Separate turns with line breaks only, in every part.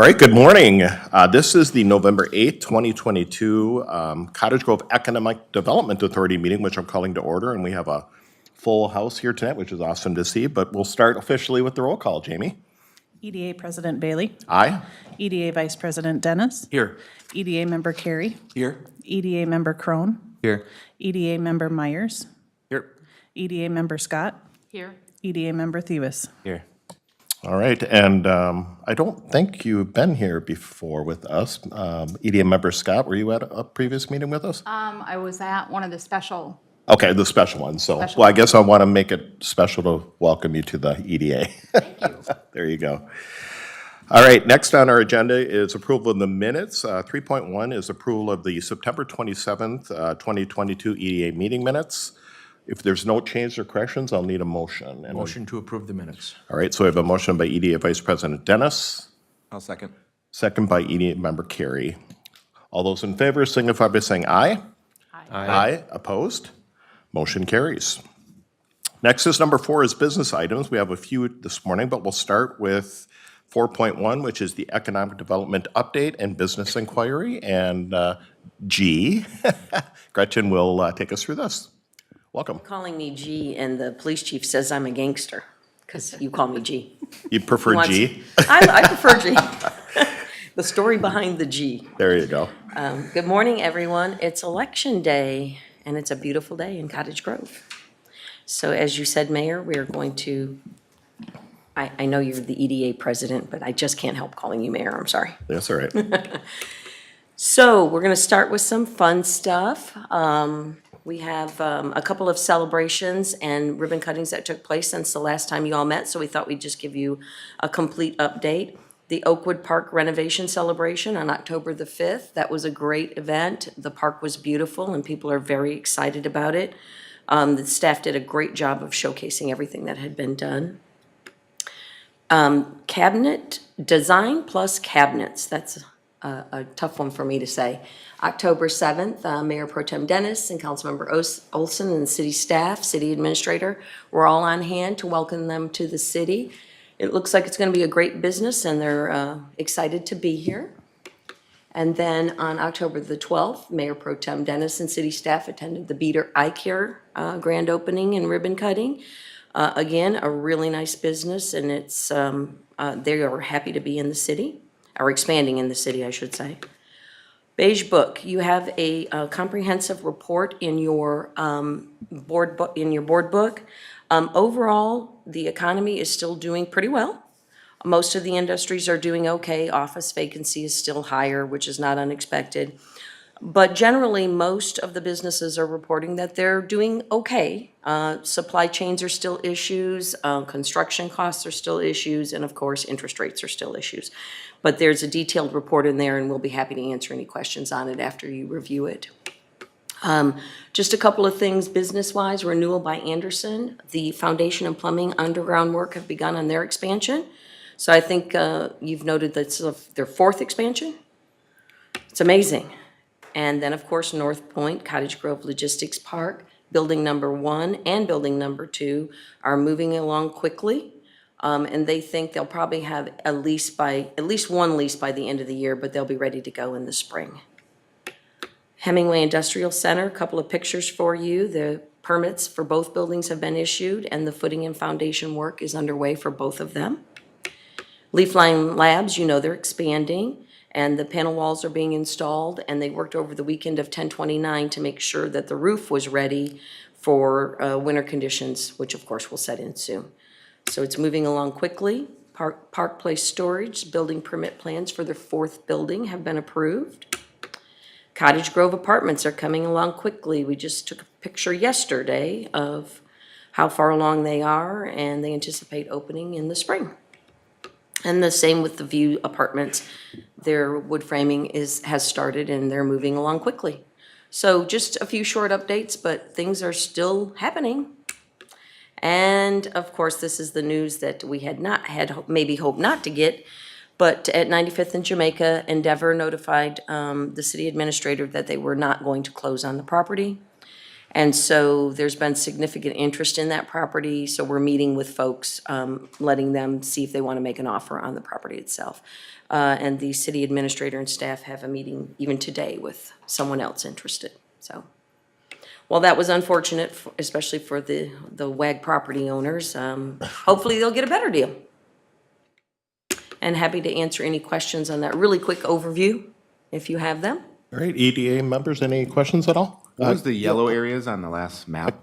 All right, good morning. This is the November 8th, 2022 Cottage Grove Economic Development Authority meeting, which I'm calling to order, and we have a full house here tonight, which is awesome to see, but we'll start officially with the roll call. Jamie?
EDA President Bailey.
Aye.
EDA Vice President Dennis.
Here.
EDA Member Carey.
Here.
EDA Member Crone.
Here.
EDA Member Myers.
Here.
EDA Member Scott.
Here.
EDA Member Thewis.
Here.
All right, and I don't think you've been here before with us. EDA Member Scott, were you at a previous meeting with us?
I was at one of the special.
Okay, the special one. So,
Special
well, I guess I want to make it special to welcome you to the EDA.
Thank you.
There you go. All right, next on our agenda is approval of the minutes. 3.1 is approval of the September 27th, 2022 EDA meeting minutes. If there's no change or corrections, I'll need a motion. And
Motion to approve the minutes.
all right, so we have a motion by EDA Vice President Dennis,
I'll second.
second by EDA Member Carey. All those in favor signify by saying aye. Aye. Opposed? Motion carries. Next is number 4 is business items. We have a few this morning, but we'll start with 4.1, which is the Economic Development Update and Business Inquiry. And G, Gretchen will take us through this. Welcome.
Calling me G, and the police chief says I'm a gangster, because you call me G.
You prefer
Wants-
G?
I prefer G. The story behind the G.
There you go.
Good morning, everyone. It's election day, and it's a beautiful day in Cottage Grove. So as you said, Mayor, we are going to, I know you're the EDA president, but I just can't help calling you Mayor, I'm sorry.
That's all right.
So we're going to start with some fun stuff. We have a couple of celebrations and ribbon cuttings that took place since the last time you all met, so we thought we'd just give you a complete update. The Oakwood Park renovation celebration on October the 5th, that was a great event. The park was beautiful and people are very excited about it. The staff did a great job of showcasing everything that had been done. Cabinet design plus cabinets, that's a tough one for me to say. October 7th, Mayor Pro Tem Dennis and Councilmember Olson and the city staff, city administrator, were all on hand to welcome them to the city. It looks like it's going to be a great business and they're excited to be here. And then on October the 12th, Mayor Pro Tem Dennis and city staff attended the Beater Eye Care grand opening and ribbon cutting. Again, a really nice business, and it's they are happy to be in the city, or expanding in the city, I should say. Beige Book, you have a comprehensive report in your board book. Overall, the economy is still doing pretty well. Most of the industries are doing okay. Office vacancy is still higher, which is not unexpected. But generally, most of the businesses are reporting that they're doing okay. Supply chains are still issues, construction costs are still issues, and of course, interest rates are still issues. But there's a detailed report in there, and we'll be happy to answer any questions on it after you review it. Just a couple of things business-wise. Renewal by Anderson. The foundation and plumbing underground work have begun on their expansion. So I think you've noted that's their 4th expansion. It's amazing. And then, of course, North Point, Cottage Grove Logistics Park, building number 1 and building number 2 are moving along quickly. And they think they'll probably have at least one lease by the end of the year, but they'll be ready to go in the spring. Hemingway Industrial Center, a couple of pictures for you. The permits for both buildings have been issued, and the footing and foundation work is underway for both of them. Leafline Labs, you know they're expanding, and the panel walls are being installed, and they worked over the weekend of 10/29 to make sure that the roof was ready for winter conditions, which of course will set in soon. So it's moving along quickly. Park Place Storage, building permit plans for their 4th building have been approved. Cottage Grove Apartments are coming along quickly. We just took a picture yesterday of how far along they are, and they anticipate opening in the spring. And the same with the View Apartments. Their wood framing has started, and they're moving along quickly. So just a few short updates, but things are still happening. And of course, this is the news that we had maybe hoped not to get, but at 95th and Jamaica, Endeavor notified the city administrator that they were not going to close on the property. And so there's been significant interest in that property, so we're meeting with folks, letting them see if they want to make an offer on the property itself. And the city administrator and staff have a meeting even today with someone else interested, so. Well, that was unfortunate, especially for the WAG property owners. Hopefully they'll get a better deal. And happy to answer any questions on that really quick overview, if you have them.
All right, EDA members, any questions at all?
What was the yellow areas on the last map?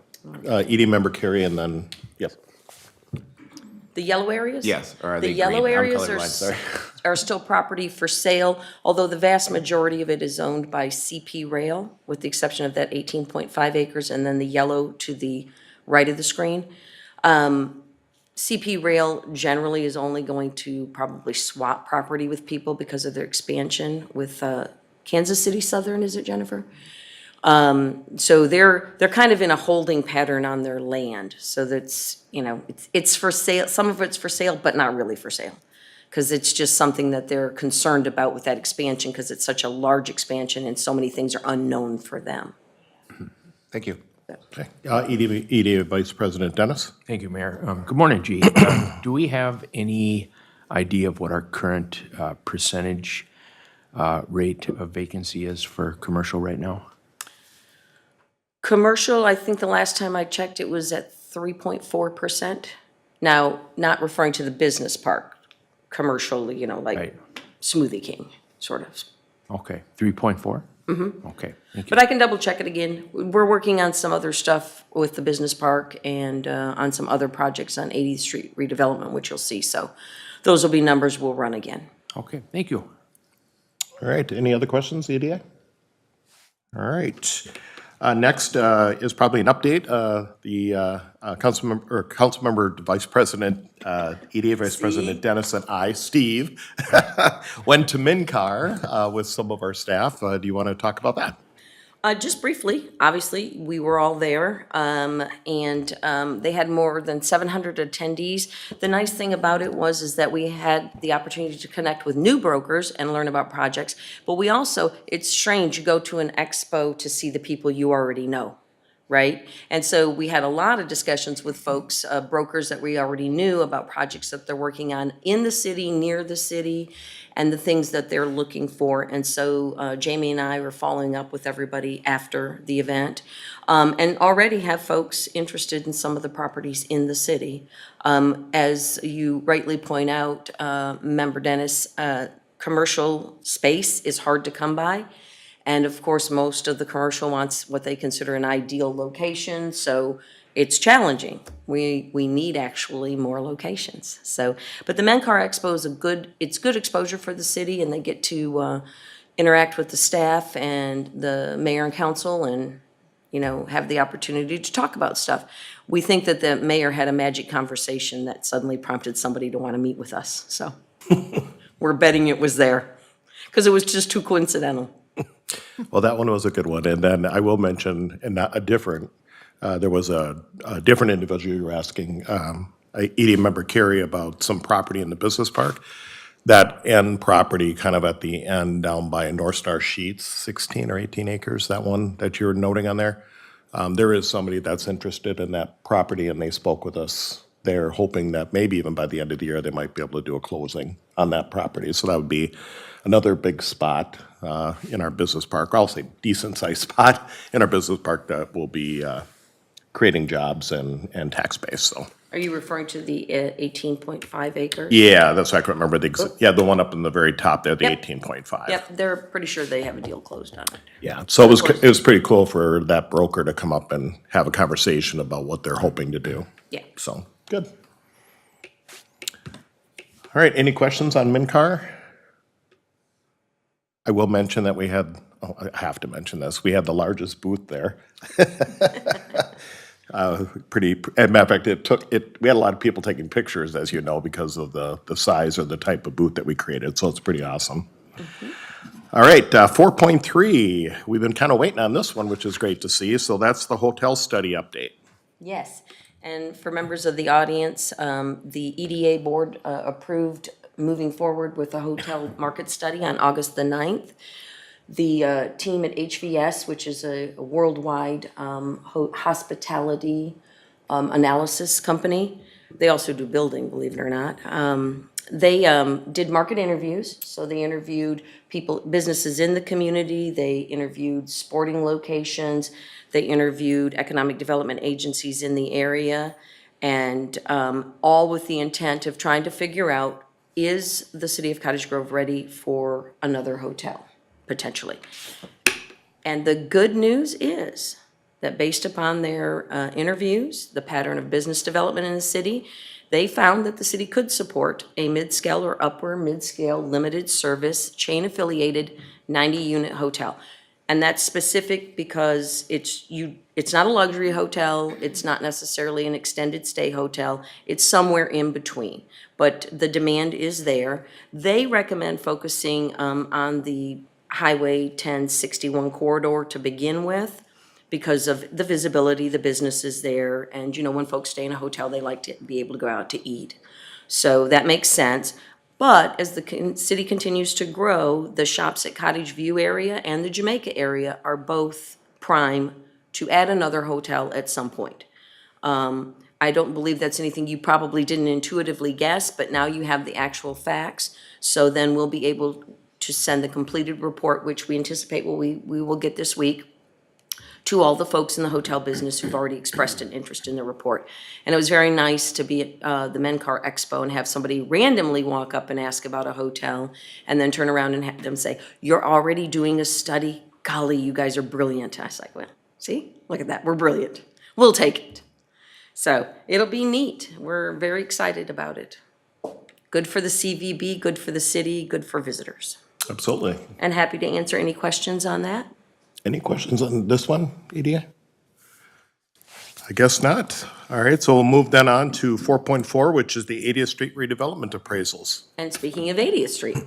EDA member Carey and then, yep.
The yellow areas?
Yes, or are
The
they
yellow
green? I'm
areas
colorblind, sorry.
are still property for sale, although the vast majority of it is owned by CP Rail, with the exception of that 18.5 acres, and then the yellow to the right of the screen. CP Rail generally is only going to probably swap property with people because of their expansion with Kansas City Southern, is it, Jennifer? So they're kind of in a holding pattern on their land. So that's, you know, it's for sale. Some of it's for sale, but not really for sale. Because it's just something that they're concerned about with that expansion, because it's such a large expansion and so many things are unknown for them.
Thank you.
Okay. EDA Vice President Dennis?
Thank you, Mayor. Good morning, G. Do we have any idea of what our current percentage rate of vacancy is for commercial right now?
Commercial, I think the last time I checked, it was at 3.4%. Now, not referring to the business park, commercial, you know, like
Right.
Smoothie King, sort of.
Okay, 3.4? Mm-hmm. Okay, thank you.
But I can double check it again. We're working on some other stuff with the business park and on some other projects on 80th Street redevelopment, which you'll see. So those will be numbers we'll run again.
Okay, thank you.
All right, any other questions, EDA? All right. Next is probably an update. The Councilmember Vice President, EDA Vice President Dennis and I, Steve, went to MNCAR with some of our staff. Do you want to talk about that?
Just briefly, obviously, we were all there, and they had more than 700 attendees. The nice thing about it is that we had the opportunity to connect with new brokers and learn about projects, but we also, it's strange, you go to an expo to see the people you already know, right? And so we had a lot of discussions with folks, brokers that we already knew about projects that they're working on in the city, near the city, and the things that they're looking for. And so Jamie and I were following up with everybody after the event, and already have folks interested in some of the properties in the city. As you rightly point out, Member Dennis, commercial space is hard to come by. And of course, most of the commercial wants what they consider an ideal location, so it's challenging. We need actually more locations. So, but the MNCAR Expo is it's good exposure for the city, and they get to interact with the staff and the mayor and council, and you know, have the opportunity to talk about stuff. We think that the mayor had a magic conversation that suddenly prompted somebody to want to meet with us. So we're betting it was there because it was just too coincidental.
Well, that one was a good one. And then I will mention, and not a different, there was a different individual you were asking, EDA member Carey, about some property in the business park. That end property kind of at the end down by North Star Sheets, 16 or 18 acres, that one that you're noting on there. There is somebody that's interested in that property, and they spoke with us. They're hoping that maybe even by the end of the year, they might be able to do a closing on that property. So that would be another big spot in our business park. I'll say decent-sized spot in our business park that will be creating jobs and tax base, so.
Are you referring to the 18.5 acres?
Yeah, that's what I can remember. The one up in the very top there, the
Yep.
18.5.
Yep, they're pretty sure they have a deal closed on it.
Yeah, so it was pretty cool for that broker to come up and have a conversation about what they're hoping to do.
Yeah.
So, good. All right, any questions on MNCAR? I will mention that we had, I have to mention this, we had the largest booth there. As a matter of fact, we had a lot of people taking pictures, as you know, because of the size or the type of booth that we created, so it's pretty awesome. All right, 4.3, we've been kind of waiting on this one, which is great to see, so that's the hotel study update.
Yes, and for members of the audience, the EDA board approved moving forward with a hotel market study on August the 9th. The team at HVS, which is a worldwide hospitality analysis company, they also do building, believe it or not. They did market interviews, so they interviewed people, businesses in the community, they interviewed sporting locations, they interviewed economic development agencies in the area, and all with the intent of trying to figure out, is the city of Cottage Grove ready for another hotel, potentially? And the good news is that based upon their interviews, the pattern of business development in the city, they found that the city could support a mid-scale or upper mid-scale limited service chain affiliated 90-unit hotel. And that's specific because it's not a luxury hotel, it's not necessarily an extended stay hotel, it's somewhere in between. But the demand is there. They recommend focusing on the Highway 1061 corridor to begin with, because of the visibility, the businesses there, and when folks stay in a hotel, they like to be able to go out to eat. So that makes sense. But as the city continues to grow, the Shops at Cottage View area and the Jamaica area are both prime to add another hotel at some point. I don't believe that's anything you probably didn't intuitively guess, but now you have the actual facts. So then we'll be able to send the completed report, which we anticipate we will get this week, to all the folks in the hotel business who've already expressed an interest in the report. And it was very nice to be at the MNCAR Expo and have somebody randomly walk up and ask about a hotel and then turn around and have them say, "You're already doing a study? Golly, you guys are brilliant." I was like, well, see, look at that, we're brilliant. We'll take it. So it'll be neat. We're very excited about it. Good for the CVB, good for the city, good for visitors.
Absolutely.
And happy to answer any questions on that.
Any questions on this one, EDA? I guess not. All right, so we'll move then on to 4.4, which is the 80th Street redevelopment appraisals.
And speaking of 80th Street,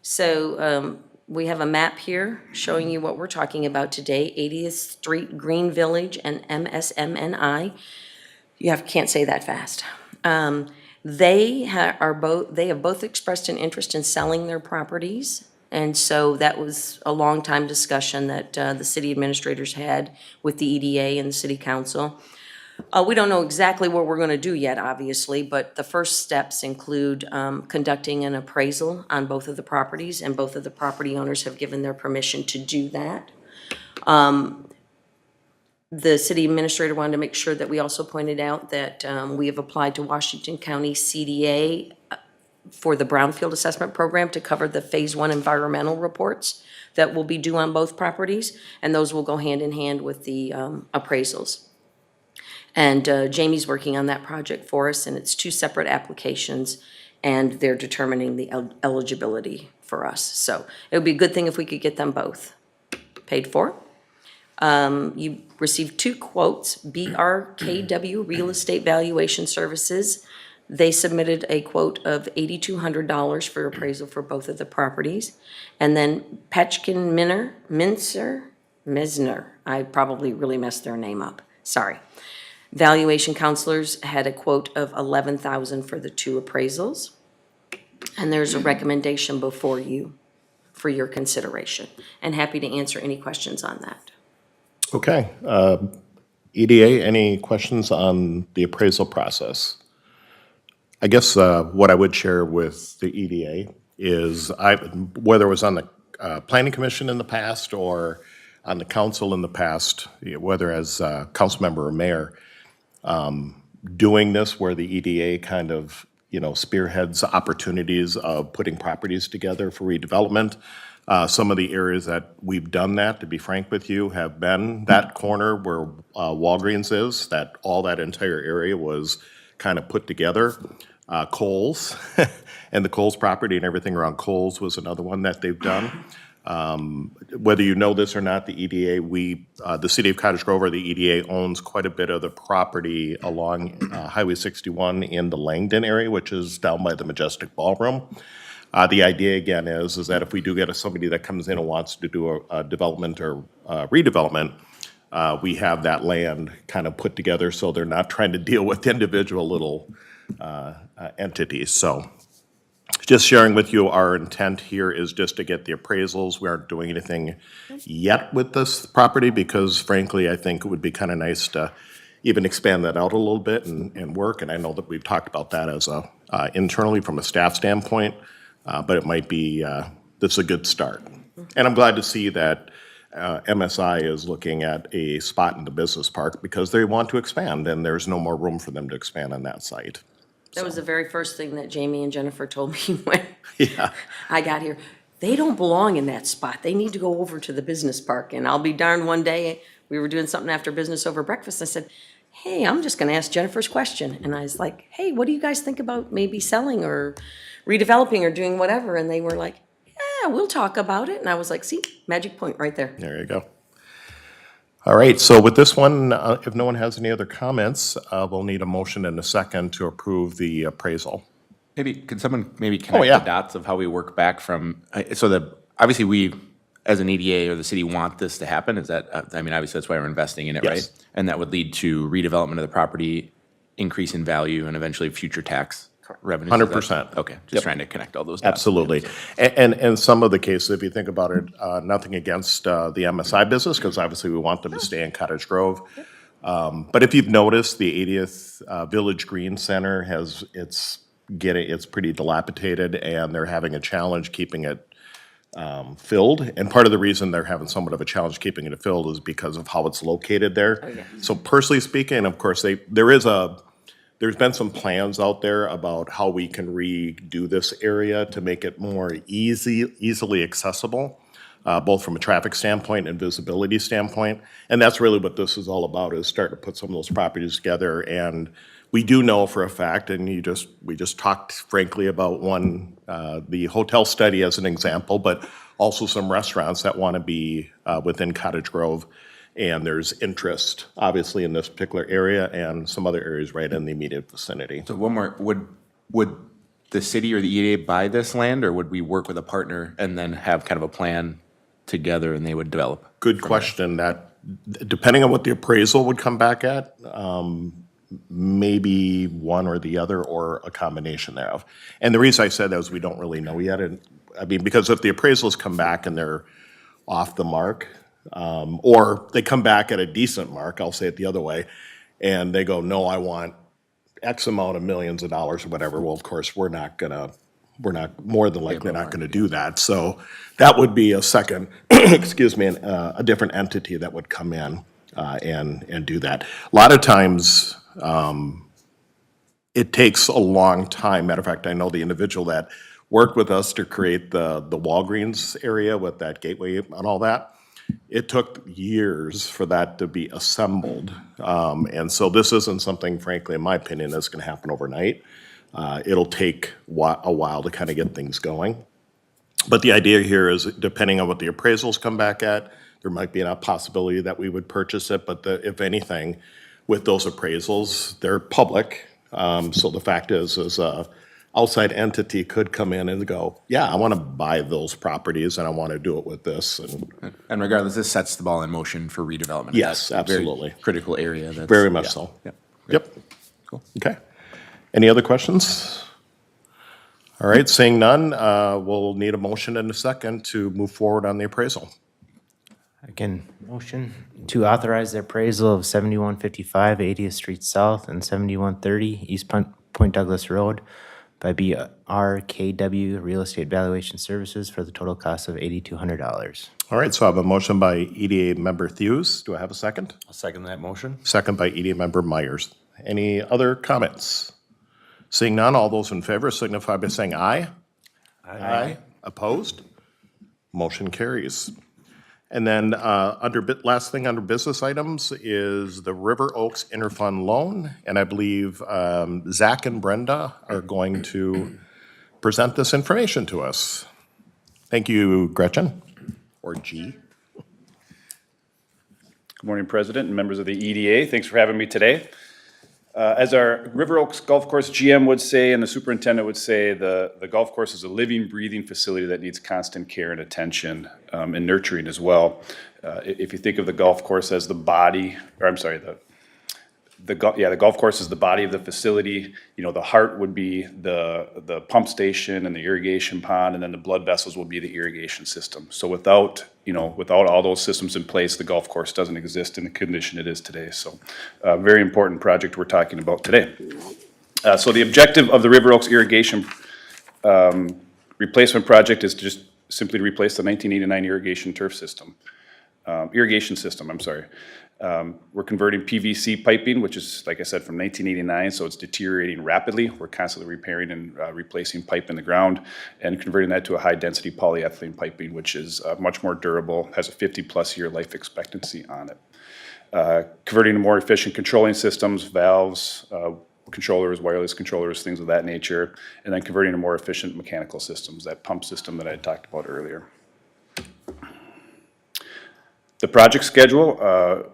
so we have a map here showing you what we're talking about today, 80th Street, Green Village, and MSMNI. Can't say that fast. They have both expressed an interest in selling their properties. And so that was a long time discussion that the city administrators had with the EDA and the city council. We don't know exactly what we're going to do yet, obviously, but the first steps include conducting an appraisal on both of the properties, and both of the property owners have given their permission to do that. The city administrator wanted to make sure that we also pointed out that we have applied to Washington County CDA for the Brownfield Assessment Program to cover the Phase 1 environmental reports that will be due on both properties, and those will go hand in hand with the appraisals. And Jamie's working on that project for us, and it's 2 separate applications, and they're determining the eligibility for us. So it would be a good thing if we could get them both paid for. You received 2 quotes, BRKW Real Estate Valuation Services. They submitted a quote of $8,200 for appraisal for both of the properties. And then Petchkin Misner, I probably really messed their name up, sorry. Valuation counselors had a quote of $11,000 for the 2 appraisals. And there's a recommendation before you for your consideration. And happy to answer any questions on that.
Okay. EDA, any questions on the appraisal process? I guess what I would share with the EDA is whether it was on the Planning Commission in the past or on the council in the past, whether as council member or mayor, doing this where the EDA kind of, spearheads opportunities of putting properties together for redevelopment. Some of the areas that we've done that, to be frank with you, have been that corner where Walgreens is, that all that entire area was kind of put together. Kohl's and the Kohl's property and everything around Kohl's was another one that they've done. Whether you know this or not, the EDA, the city of Cottage Grove or the EDA owns quite a bit of the property along Highway 61 in the Langdon area, which is down by the Majestic Ballroom. The idea again is that if we do get somebody that comes in and wants to do a development or redevelopment, we have that land kind of put together so they're not trying to deal with individual little entities. So Just sharing with you, our intent here is just to get the appraisals. We aren't doing anything yet with this property because frankly, I think it would be kind of nice to even expand that out a little bit and work. And I know that we've talked about that as internally from a staff standpoint, but it might be, this is a good start. And I'm glad to see that MSI is looking at a spot in the business park because they want to expand and there's no more room for them to expand on that site.
That was the very first thing that Jamie and Jennifer told me when
Yeah.
I got here. They don't belong in that spot. They need to go over to the business park. And I'll be darned, one day, we were doing something after business over breakfast. I said, hey, I'm just gonna ask Jennifer's question. And I was like, hey, what do you guys think about maybe selling or redeveloping or doing whatever? And they were like, yeah, we'll talk about it. And I was like, see, magic point right there.
There you go. All right, so with this one, if no one has any other comments, we'll need a motion and a second to approve the appraisal.
Maybe, could someone maybe connect
yeah.
the dots of how we work back from, so that, obviously, we, as an EDA or the city, want this to happen, is that, I mean, obviously, that's why we're investing in it, right?
Yes.
And that would lead to redevelopment of the property, increase in value, and eventually future tax revenues. Is that-
100%.
Okay,
Yep.
just trying to connect all those dots.
Absolutely. And some of the cases, if you think about it, nothing against the MSI business, because obviously we want them to stay in Cottage Grove. But if you've noticed, the 80th Village Green Center it's pretty dilapidated, and they're having a challenge keeping it filled. And part of the reason they're having somewhat of a challenge keeping it filled is because of how it's located there. So personally speaking, of course, there's been some plans out there about how we can redo this area to make it more easily accessible, both from a traffic standpoint and visibility standpoint. And that's really what this is all about, is starting to put some of those properties together. And we do know for a fact, and we just talked frankly about one, the hotel study as an example, but also some restaurants that want to be within Cottage Grove. And there's interest, obviously, in this particular area and some other areas right in the immediate vicinity.
So one more, would the city or the EDA buy this land, or would we work with a partner and then have kind of a plan together and they would develop?
Good question. That, depending on what the appraisal would come back at, maybe one or the other or a combination thereof. And the reason I said that is we don't really know yet. And I mean, because if the appraisals come back and they're off the mark, or they come back at a decent mark, I'll say it the other way, and they go, no, I want X amount of millions of dollars or whatever, well, of course, we're not more than likely not gonna do that. So that would be a second, excuse me, a different entity that would come in and do that. A lot of times, it takes a long time. Matter of fact, I know the individual that worked with us to create the Walgreens area with that gateway and all that. It took years for that to be assembled. And so this isn't something, frankly, in my opinion, that's gonna happen overnight. It'll take a while to kind of get things going. But the idea here is, depending on what the appraisals come back at, there might be a possibility that we would purchase it, but if anything, with those appraisals, they're public. So the fact is outside entity could come in and go, yeah, I want to buy those properties and I want to do it with this.
And regardless, this sets the ball in motion for redevelopment.
Yes,
That's a very
absolutely.
critical area. That's,
Very much
yeah,
so.
yeah.
Yep.
Cool.
Okay. Any other questions? All right, seeing none, we'll need a motion and a second to move forward on the appraisal.
Again, motion to authorize the appraisal of 7155 80th Street South and 7130 East Point Douglas Road by BRKW Real Estate Valuation Services for the total cost of $8,200.
All right, so I have a motion by EDA member Thews. Do I have a second?
I'll second that motion.
Second by EDA member Myers. Any other comments? Seeing none, all those in favor signify by saying aye. Aye. Opposed? Motion carries. And then last thing under business items is the River Oaks Interfund loan. And I believe Zach and Brenda are going to present this information to us. Thank you, Gretchen, or G.
Good morning, President and members of the EDA. Thanks for having me today. As our River Oaks Golf Course GM would say, and the superintendent would say, the golf course is a living, breathing facility that needs constant care and attention and nurturing as well. If you think of the golf course as the the golf course is the body of the facility. You know, the heart would be the pump station and the irrigation pond, and then the blood vessels will be the irrigation system. So without all those systems in place, the golf course doesn't exist in the condition it is today. So a very important project we're talking about today. So the objective of the River Oaks irrigation replacement project is to just simply to replace the 1989 irrigation system, I'm sorry. We're converting PVC piping, which is, like I said, from 1989, so it's deteriorating rapidly. We're constantly repairing and replacing pipe in the ground and converting that to a high-density polyethylene piping, which is much more durable, has a 50-plus year life expectancy on it. Converting to more efficient controlling systems, valves, controllers, wireless controllers, things of that nature, and then converting to more efficient mechanical systems, that pump system that I talked about earlier. The project schedule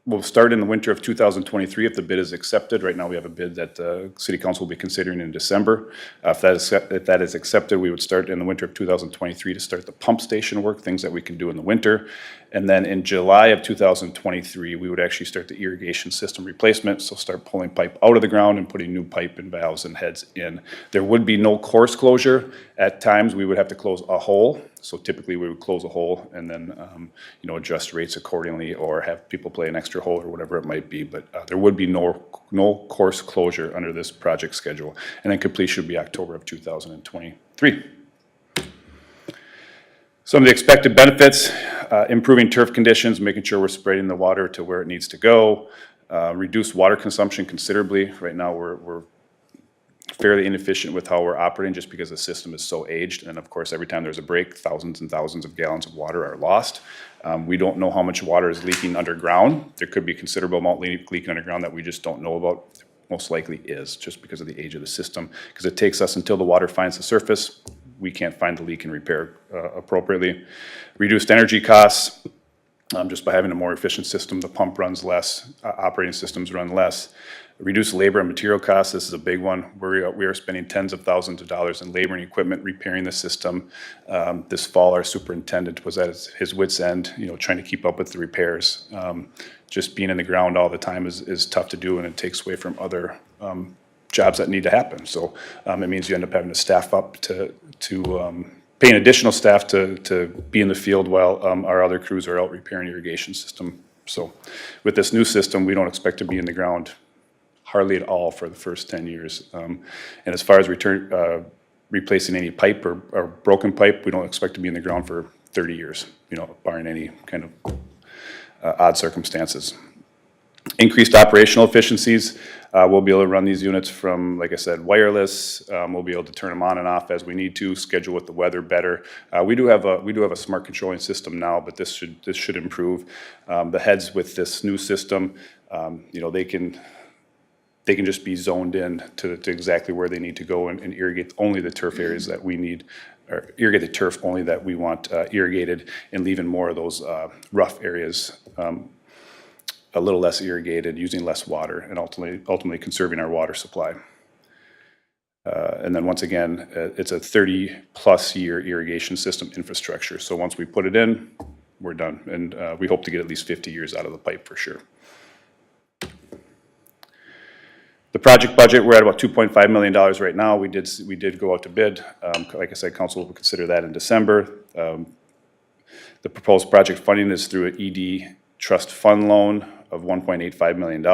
will start in the winter of 2023 if the bid is accepted. Right now, we have a bid that the City Council will be considering in December. If that is accepted, we would start in the winter of 2023 to start the pump station work, things that we can do in the winter. And then in July of 2023, we would actually start the irrigation system replacement, so start pulling pipe out of the ground and putting new pipe and valves and heads in. There would be no course closure. At times, we would have to close a hole. So typically, we would close a hole and then, adjust rates accordingly or have people play an extra hole or whatever it might be. But there would be no course closure under this project schedule. And then completion would be October of 2023. Some of the expected benefits, improving turf conditions, making sure we're spreading the water to where it needs to go, reduce water consumption considerably. Right now, we're fairly inefficient with how we're operating just because the system is so aged. And of course, every time there's a break, thousands and thousands of gallons of water are lost. We don't know how much water is leaking underground. There could be a considerable amount leaking underground that we just don't know about. Most likely is just because of the age of the system, because it takes us until the water finds the surface. We can't find the leak and repair appropriately. Reduced energy costs, just by having a more efficient system. The pump runs less, operating systems run less. Reduce labor and material costs, this is a big one. We are spending tens of thousands of dollars in labor and equipment repairing the system. This fall, our superintendent was at his wit's end, trying to keep up with the repairs. Just being in the ground all the time is tough to do, and it takes away from other jobs that need to happen. So it means you end up having to staff up to paying additional staff to be in the field while our other crews are out repairing irrigation system. So with this new system, we don't expect to be in the ground hardly at all for the first 10 years. And as far as replacing any pipe or broken pipe, we don't expect to be in the ground for 30 years, barring any kind of odd circumstances. Increased operational efficiencies. We'll be able to run these units from, like I said, wireless. We'll be able to turn them on and off as we need to, schedule with the weather better. We do have a smart controlling system now, but this should improve. The heads with this new system, they can just be zoned in to exactly where they need to go and irrigate only the turf areas that we need, or irrigate the turf only that we want irrigated, and leaving more of those rough areas a little less irrigated, using less water, and ultimately conserving our water supply. And then once again, it's a 30-plus year irrigation system infrastructure. So once we put it in, we're done. And we hope to get at least 50 years out of the pipe for sure. The project budget, we're at about $2.5 million right now. We did go out to bid. Like I said, council will consider that in December. The proposed project funding is through an ED trust fund loan of $1.85 million,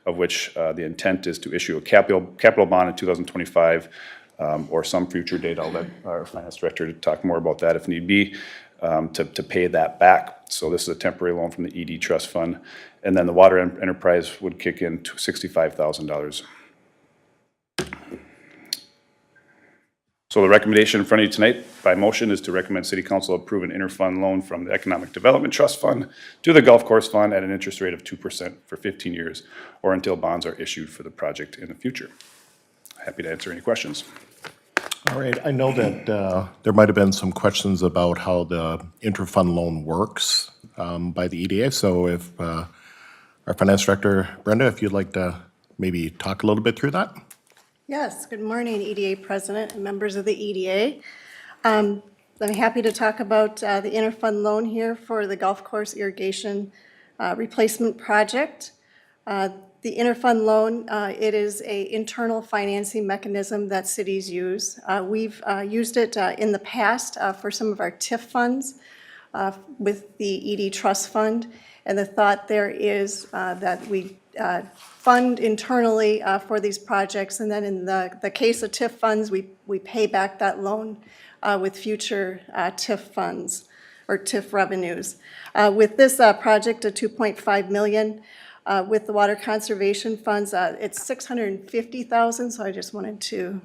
of which the intent is to issue a capital bond in 2025 or some future date. I'll let our finance director talk more about that if need be, to pay that back. So this is a temporary loan from the ED trust fund. And then the water enterprise would kick in to $65,000. So the recommendation in front of you tonight by motion is to recommend City Council approve an interfund loan from the Economic Development Trust Fund to the Golf Course Fund at an interest rate of 2% for 15 years or until bonds are issued for the project in the future. Happy to answer any questions.
All right, I know that there might have been some questions about how the interfund loan works by the EDA. So if our finance director, Brenda, if you'd like to maybe talk a little bit through that.
Yes, good morning, EDA President and members of the EDA. I'm happy to talk about the interfund loan here for the golf course irrigation replacement project. The interfund loan, it is an internal financing mechanism that cities use. We've used it in the past for some of our TIF funds with the ED Trust Fund. And the thought there is that we fund internally for these projects, and then in the case of TIF funds, we pay back that loan with future TIF funds or TIF revenues. With this project of $2.5 million, with the water conservation funds, it's $650,000, so I just wanted to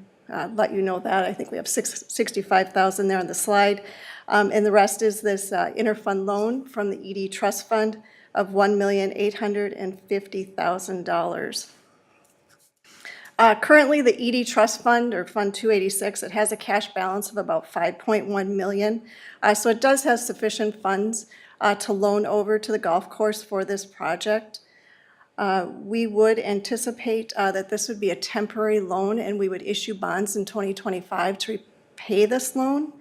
let you know that. I think we have $65,000 there on the slide. And the rest is this interfund loan from the ED Trust Fund of $1,850,000. Currently, the ED Trust Fund, or Fund 286, it has a cash balance of about $5.1 million. So it does have sufficient funds to loan over to the golf course for this project. We would anticipate that this would be a temporary loan, and we would issue bonds in 2025 to repay this loan.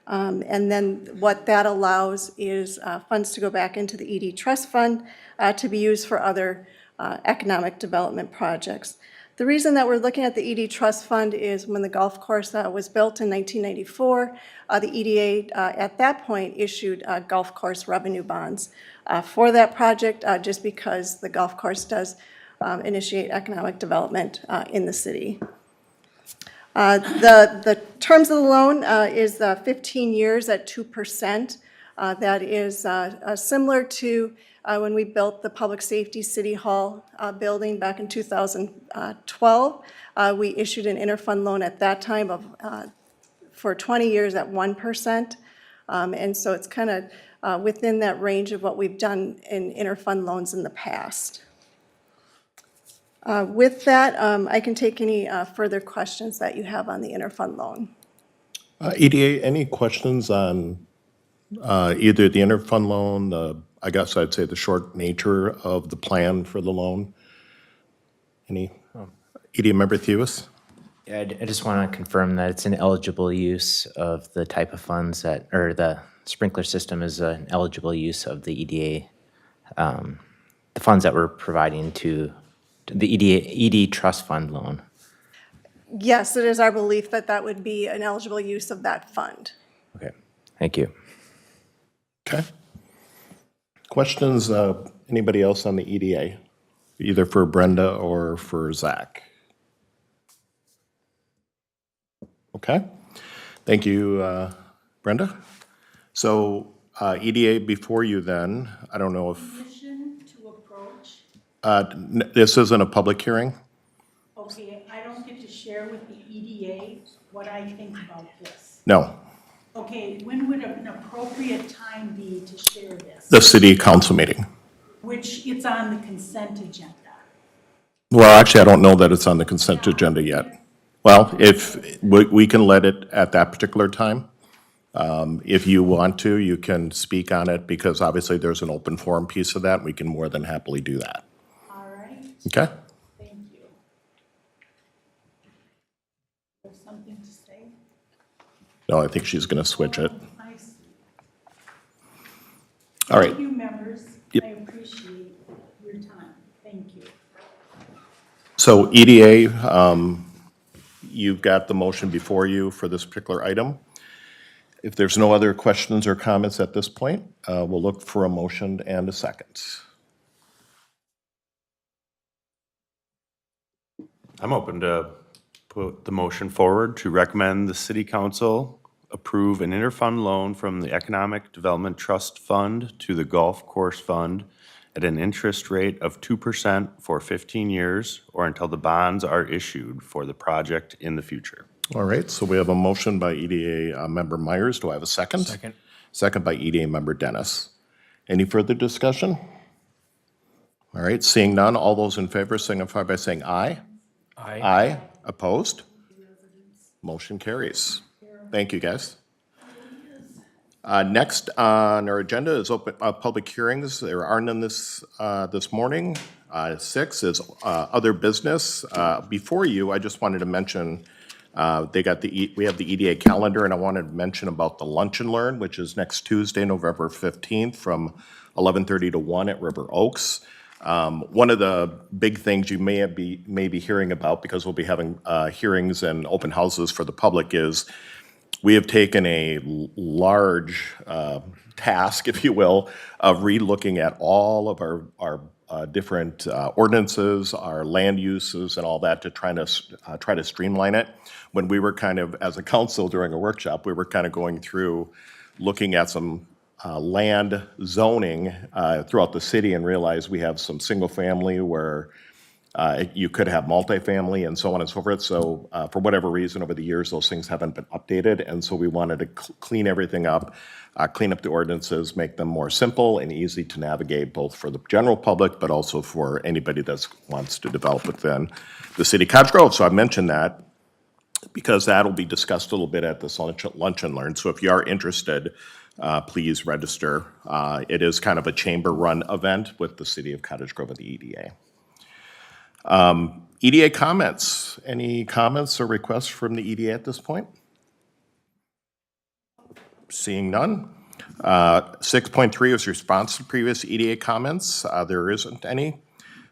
And then what that allows is funds to go back into the ED Trust Fund to be used for other economic development projects. The reason that we're looking at the ED Trust Fund is when the golf course was built in 1994, the EDA at that point issued golf course revenue bonds for that project, just because the golf course does initiate economic development in the city. The terms of the loan is 15 years at 2%. That is similar to when we built the Public Safety City Hall building back in 2012. We issued an interfund loan at that time of for 20 years at 1%. And so it's kind of within that range of what we've done in interfund loans in the past. With that, I can take any further questions that you have on the interfund loan.
EDA, any questions on either the interfund loan, I guess I'd say the short nature of the plan for the loan? Any? EDA Member Thewis?
Yeah, I just want to confirm that it's an eligible use of the type of funds that, or the sprinkler system is an eligible use of the EDA, the funds that we're providing to the ED Trust Fund loan.
Yes, it is our belief that that would be an eligible use of that fund.
Okay, thank you.
Okay. Questions, anybody else on the EDA, either for Brenda or for Zach? Okay, thank you, Brenda. So EDA before you then, I don't know if.
Permission to approach?
This isn't a public hearing?
Okay, I don't get to share with the EDA what I think about this.
No,
Okay, when would an appropriate time be to share this?
the city council meeting.
Which it's on the consent agenda.
Well, actually, I don't know that it's on the consent agenda yet. Well, if, we can let it at that particular time. If you want to, you can speak on it, because obviously there's an open forum piece of that. We can more than happily do that.
All right,
Okay?
thank you. There's something to say?
No, I think she's going to switch it.
I see.
All right.
Thank you, members.
Yep.
I appreciate your time. Thank you.
So EDA, you've got the motion before you for this particular item. If there's no other questions or comments at this point, we'll look for a motion and a second.
I'm open to put the motion forward to recommend the city council approve an interfund loan from the Economic Development Trust Fund to the Golf Course Fund at an interest rate of 2% for 15 years or until the bonds are issued for the project in the future.
All right, so we have a motion by EDA member Myers. Do I have a second?
Second.
Second by EDA member Dennis. Any further discussion? All right, seeing none, all those in favor signify by saying aye.
Aye.
Aye. Opposed? Motion carries. Thank you, guys. Next on our agenda is open, public hearings. There are none this morning. 6 is other business. Before you, I just wanted to mention, we have the EDA calendar, and I wanted to mention about the Lunch and Learn, which is next Tuesday, November 15th, from 11:30 to 1 at River Oaks. One of the big things you may be hearing about, because we'll be having hearings and open houses for the public, is we have taken a large task, if you will, of re-looking at all of our different ordinances, our land uses and all that to try to streamline it. When we were kind of, as a council during a workshop, we were kind of going through, looking at some land zoning throughout the city and realized we have some single-family where you could have multifamily and so on and so forth. So for whatever reason, over the years, those things haven't been updated. And so we wanted to clean everything up, clean up the ordinances, make them more simple and easy to navigate, both for the general public, but also for anybody that wants to develop within the city of Cottage Grove. So I mentioned that because that'll be discussed a little bit at this lunch and learn. So if you are interested, please register. It is kind of a chamber-run event with the city of Cottage Grove and the EDA. EDA comments. Any comments or requests from the EDA at this point? Seeing none. 6.3 is response to previous EDA comments. There isn't any.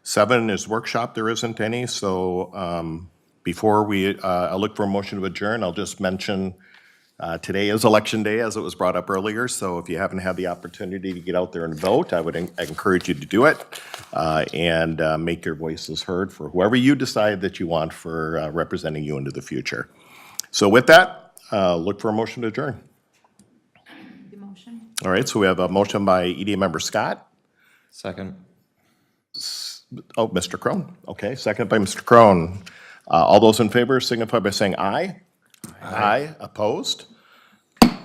7 is workshop. There isn't any. So before I look for a motion to adjourn, I'll just mention today is election day, as it was brought up earlier. So if you haven't had the opportunity to get out there and vote, I would encourage you to do it and make your voices heard for whoever you decide that you want for representing you into the future. So with that, look for a motion to adjourn.
The motion?
All right, so we have a motion by EDA member Scott.
Second.
Oh, Mr. Crone. Okay, second by Mr. Crone. All those in favor signify by saying aye. Aye. Opposed?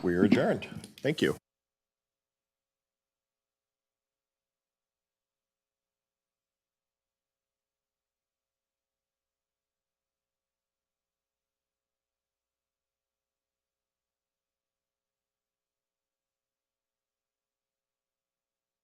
We are adjourned. Thank you.